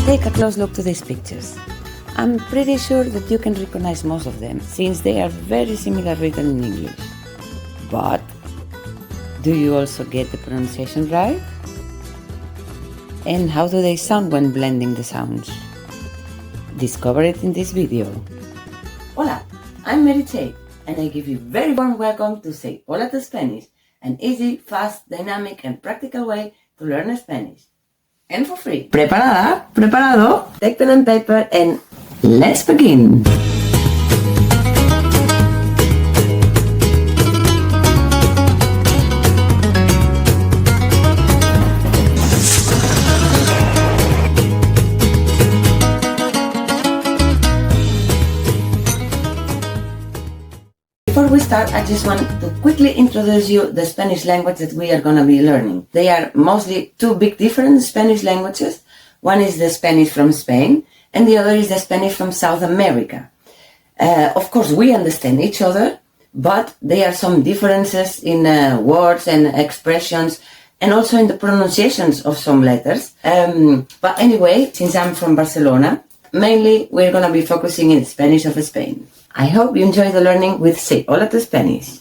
Take a close look to these pictures. I'm pretty sure that you can recognize most of them, since they are very similar written in English. But do you also get the pronunciation right? And how do they sound when blending the sounds? Discover it in this video. Hola, I'm Mary Tate, and I give you a very warm welcome to Say Hola to Spanish, an easy, fast, dynamic, and practical way to learn Spanish. And for free. ¿Preparada? ¿Preparado? Take pen and paper and let's begin! Before we start, I just want to quickly introduce you the Spanish language that we are going to be learning. They are mostly two big different Spanish languages. One is the Spanish from Spain, and the other is the Spanish from South America. Of course, we understand each other, but there are some differences in words and expressions, and also in the pronunciations of some letters. But anyway, since I'm from Barcelona, mainly we're going to be focusing in Spanish of Spain. I hope you enjoy the learning with Say Hola to Spanish.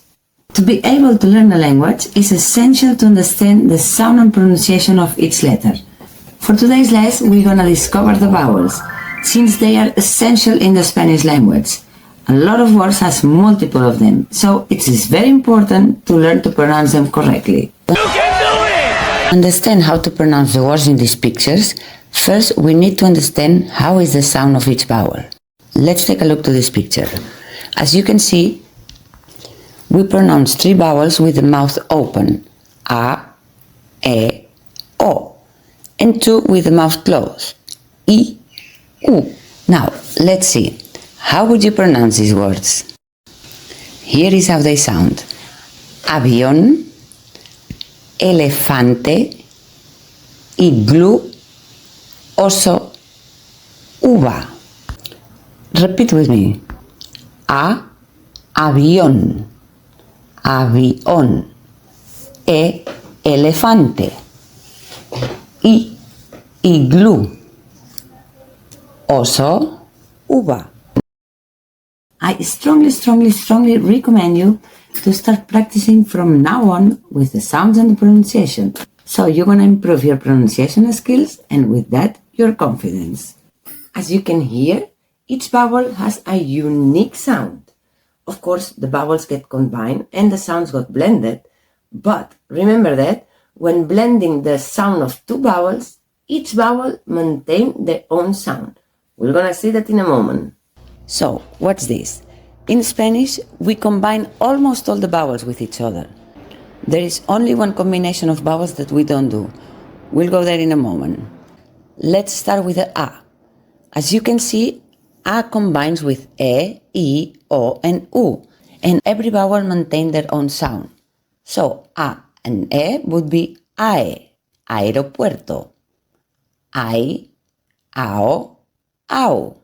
To be able to learn a language, it's essential to understand the sound and pronunciation of each letter. For today's lesson, we're going to discover the vowels, since they are essential in the Spanish language. A lot of words has multiple of them, so it is very important to learn to pronounce them correctly. You can do it! To understand how to pronounce the words in these pictures, first we need to understand how is the sound of each vowel. Let's take a look to this picture. As you can see, we pronounce three vowels with the mouth open, a, e, o, and two with the mouth closed, I, u. Now, let's see. How would you pronounce these words? Here is how they sound. Avión, elefante, iglú, oso, uva. Repeat with me. A, avión, avión. E, elefante. I, iglú. Oso, uva. I strongly recommend you to start practicing from now on with the sounds and the pronunciation. So you're going to improve your pronunciation skills and with that, your confidence. As you can hear, each vowel has a unique sound. Of course, the vowels get combined and the sounds got blended, but remember that when blending the sound of two vowels, each vowel maintains their own sound. We're gonna see that in a moment. So, what's this? In Spanish, we combine almost all the vowels with each other. There is only one combination of vowels that we don't do. We'll go there in a moment. Let's start with the A. As you can see, A combines with E, I, O, and U, and every vowel maintains their own sound. So, A and E would be AE, aeropuerto, AI, AO, AU,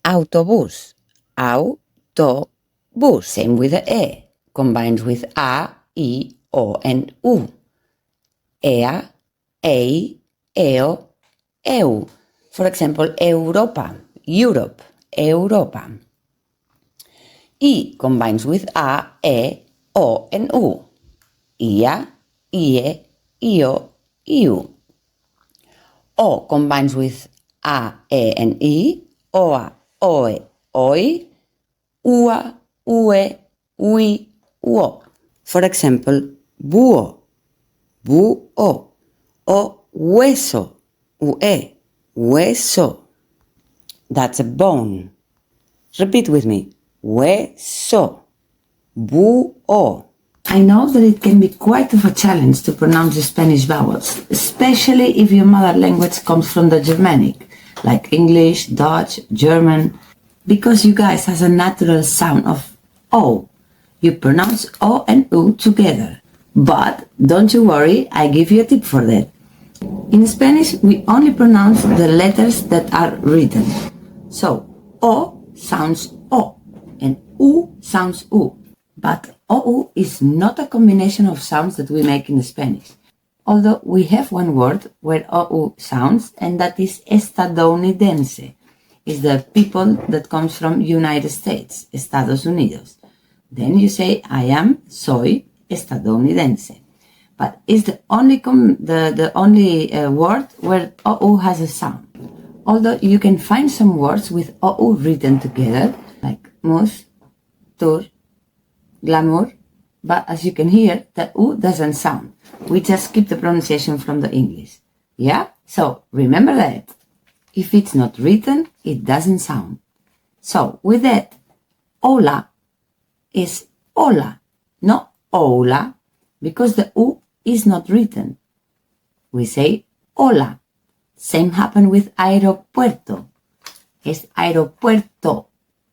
autobús, autobús. Same with the E, combines with A, I, O, and U. EA, EI, EO, EU. For example, Europa, Europe, Europa. I combines with A, E, O, and U. IA, IE, IO, IU. O combines with A, E, and I. OA, OE, OI. UA, UE, UI, UO. For example, búho, búho. O hueso, UE, hueso. That's a bone. Repeat with me. Hueso. Búho. I know that it can be quite of a challenge to pronounce the Spanish vowels, especially if your mother language comes from the Germanic, like English, Dutch, German, because you guys has a natural sound of O. You pronounce O and U together. But don't you worry, I give you a tip for that. In Spanish, we only pronounce the letters that are written. So, O sounds O and U sounds U. But OU is not a combination of sounds that we make in Spanish. although we have one word where OU sounds, and that is estadounidense. It's the people that comes from United States, Estados Unidos. Then you say, I am, soy estadounidense. But it's the only word where OU has a sound. Although you can find some words with OU written together, like mus, tour, glamour, but as you can hear, the U doesn't sound. We just keep the pronunciation from the English. Yeah? So remember that. If it's not written, it doesn't sound. So with that, hola is hola, not hola, because the U is not written. We say hola. Same happen with aeropuerto. Es aeropuerto,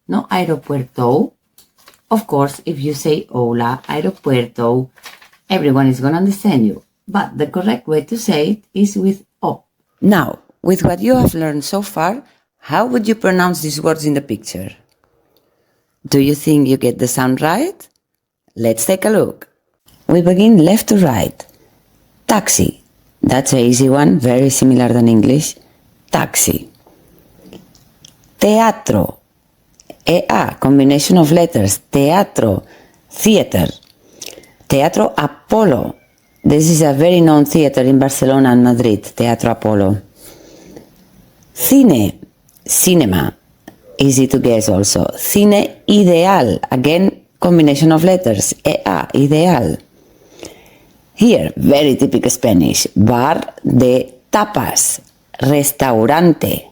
no aeropuerto. Of course, if you say hola, aeropuerto, everyone is going to understand you. But the correct way to say it is with O. Now, with what you have learned so far, how would you pronounce these words in the picture? Do you think you get the sound right? Let's take a look. We begin left to right. Taxi. That's an easy one, very similar than English. Taxi. Teatro. EA, combination of letters. Teatro, theater. Teatro Apolo. This is a very known theater in Barcelona and Madrid. Teatro Apolo. Cine, cinema. Easy to guess also. Cine ideal. Again, combination of letters. EA, ideal. Here, very typical Spanish. Bar de tapas. Restaurante.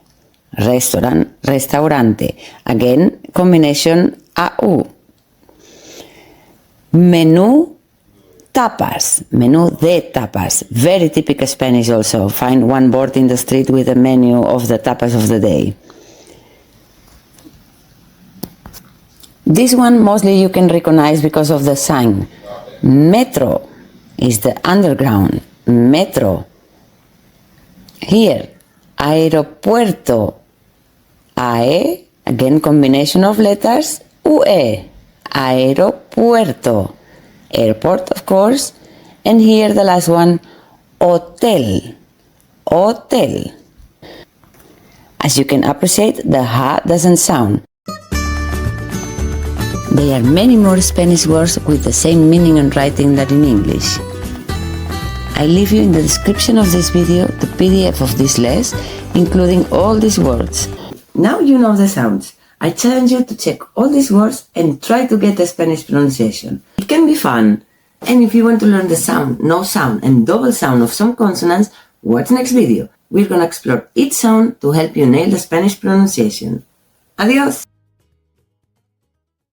Restaurante. Again, combination AU. Menú tapas. Menú de tapas. Very typical Spanish also. Find one board in the street with a menu of the tapas of the day. This one mostly you can recognize because of the sign. Metro is the underground. Metro. Here, aeropuerto. AE, again combination of letters. UE, aeropuerto. Airport, of course. And here the last one, hotel. Hotel. As you can appreciate, the ha doesn't sound. There are many more Spanish words with the same meaning and writing than in English. I leave you in the description of this video the PDF of this lesson, including all these words. Now you know the sounds. I challenge you to check all these words and try to get the Spanish pronunciation. It can be fun. And if you want to learn the sound, no sound, and double sound of some consonants, watch next video. We're gonna explore each sound to help you nail the Spanish pronunciation. Adios!